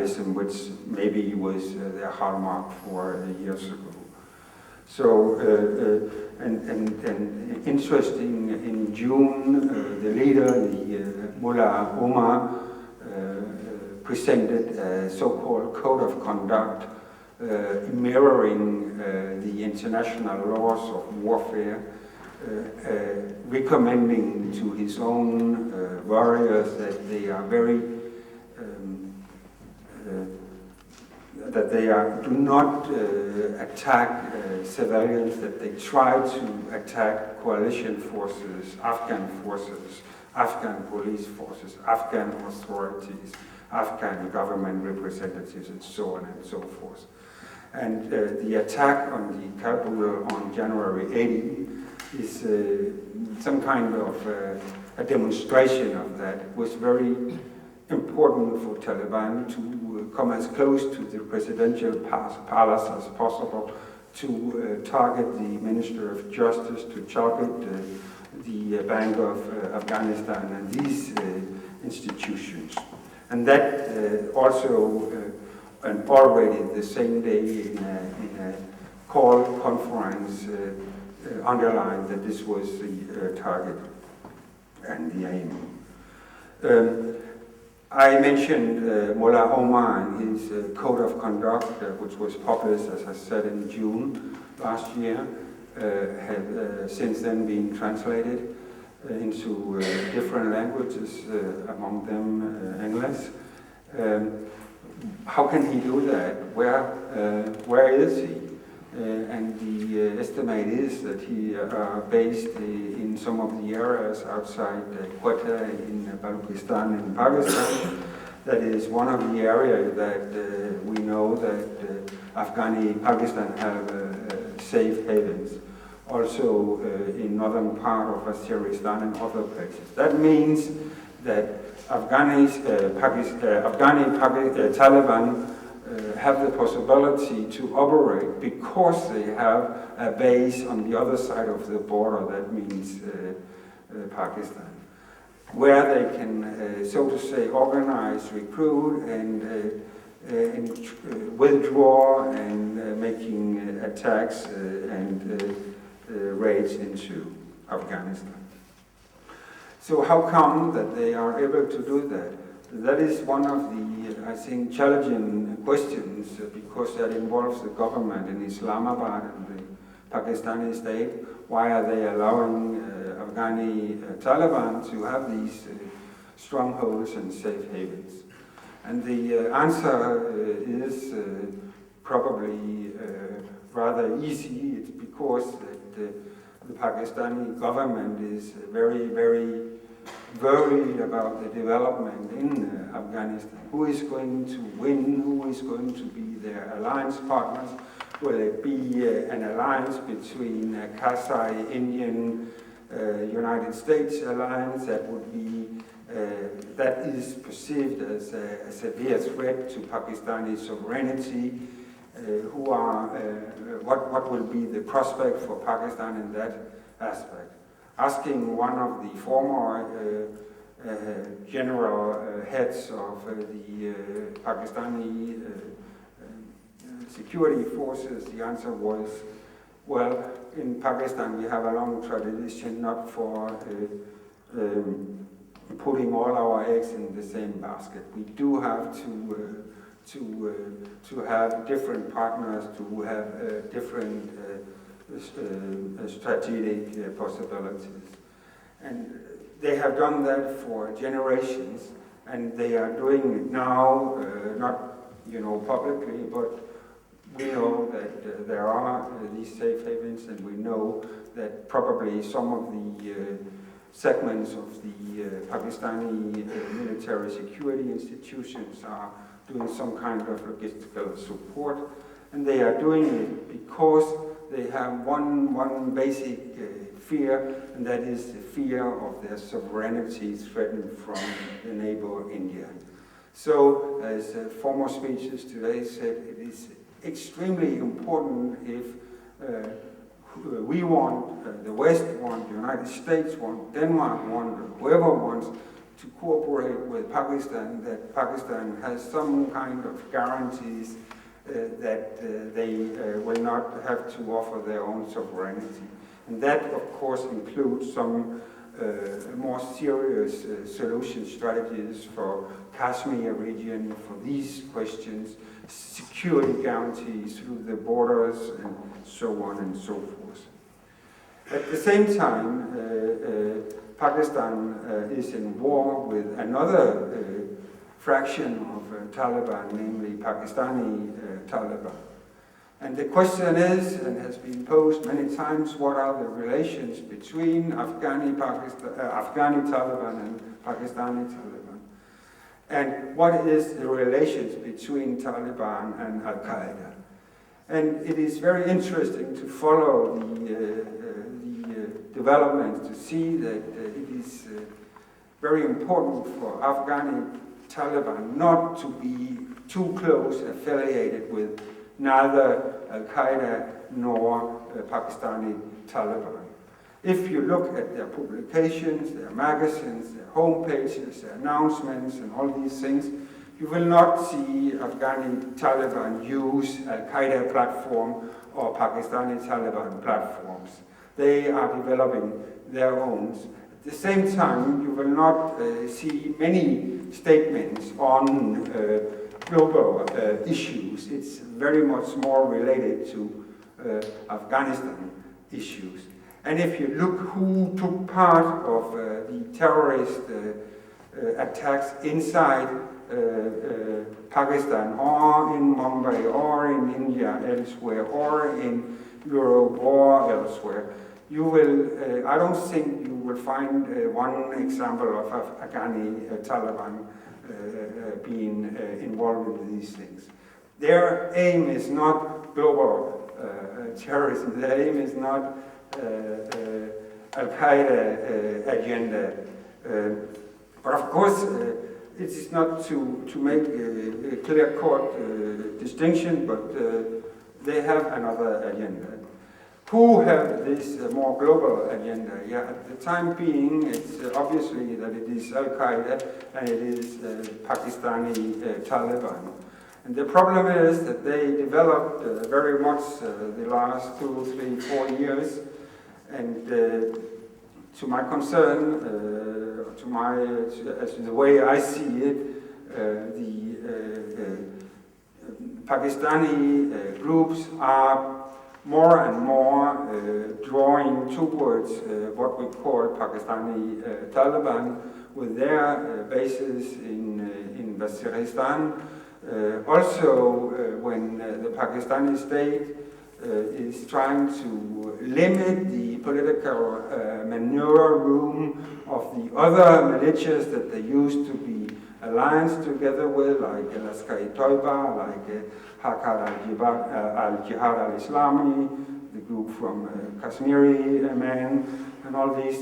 which maybe was their hallmark for years ago. So, and interesting, in June, the leader, the Mullah Omar, presented a so-called code of conduct mirroring the international laws of warfare, recommending to his own warriors that they are very do not attack civilians, that they try to attack coalition forces, Afghan police forces, Afghan authorities, Afghan government representatives, and so on and so forth. And the attack on the Kabul on January 18 is some kind of a demonstration of that. It was very important for Taliban to come as close to the presidential palace as possible, to target the Minister of Justice, to target the Bank of Afghanistan and these institutions. And that also, and already the same day in a call conference, underlined that this was the target and the aim. I mentioned Mullah Omar and his code of conduct, which was published, as I said, in June last year, have since then been translated into different languages, among them English. How can he do that? Where is he? And the estimate is that he are based in some of the areas outside Quetta in Balochistan in Pakistan. That is one of the areas that we know that Pakistan have safe havens. Also in northern part of Waziristan and other places. That means that Taliban have the possibility to operate because they have a base on the other side of the border, that means Pakistan, where they can, so to say, organize, recruit, and withdraw, and making attacks and raids into Afghanistan. So how come that they are able to do that? That is one of the, I think, challenging questions, because that involves the government in Islamabad and the Pakistani state. Why are they allowing Afghani Taliban to have these strongholds and safe havens? And the answer is probably rather easy. It's because that the Pakistani government is very, very worried about the development in Afghanistan. Who is going to win? Who is going to be their alliance partners? Will it be an alliance between a Kasai, Indian, United States alliance that would be that is perceived as a severe threat to Pakistani sovereignty? What will be the prospect for Pakistan in that aspect? Asking one of the former general heads of the Pakistani security forces, the answer was, well, in Pakistan we have a long tradition not for putting all our eggs in the same basket. We do have to have different partners, to have different strategic possibilities. And they have done that for generations, and they are doing it now, not publicly, but we know that there are these safe havens, and we know that probably some of the segments of the Pakistani military security institutions are doing some kind of logistical support, and they are doing it because they have one basic fear, and that is the fear of their sovereignty threatened from the neighbor India. So, as former speeches today said, it is extremely important if we want, the West want, the United States want, Denmark want, whoever wants to cooperate with Pakistan, that Pakistan has some kind of guarantees that they will not have to offer their own sovereignty. And that, of course, includes some more serious solution strategies for Kashmir region, for these questions, security guarantees through the borders, and so on and so forth. At the same time, Pakistan is in war with another fraction of Taliban, namely Pakistani Taliban. And the question is, and has been posed many times, what are the relations between Afghani Taliban and Pakistani Taliban? And what is the relations between Taliban and Al-Qaeda? And it is very interesting to follow the developments, to see that it is very important for Afghani Taliban not to be too close affiliated with neither Al-Qaeda nor Pakistani Taliban. If you look at their publications, their magazines, their homepages, their announcements, and all these things, you will not see Afghani Taliban use Al-Qaeda platform or Pakistani Taliban platforms. They are developing their own. At the same time, you will not see many statements on global issues. It's very much more related to Afghanistan issues. And if you look who took part of the terrorist attacks inside Pakistan, or in Mumbai, or in India, elsewhere, or in Europe, or elsewhere, you will, I don't think you will find one example of Afghani Taliban being involved in these things. Their aim is not global terrorism. Their aim is not Al-Qaeda agenda. But of course, it is not to make a clear-cut distinction, but they have another agenda. Who have this more global agenda? Yeah, at the time being, it's obviously that it is Al-Qaeda and it is Pakistani Taliban. And the problem is that they developed very much the last 2, 3, 4 years. And to my concern, as the way I see it, the Pakistani groups are more and more drawing towards what we call Pakistani Taliban, with their bases in Waziristan. Also, when the Pakistani state is trying to limit the political maneuver room of the other militias that they used to be alliance together with, like Lashkar-e-Toiba, like Haqqat al-Jihad al-Islami, the group from Kashmiri men, and all these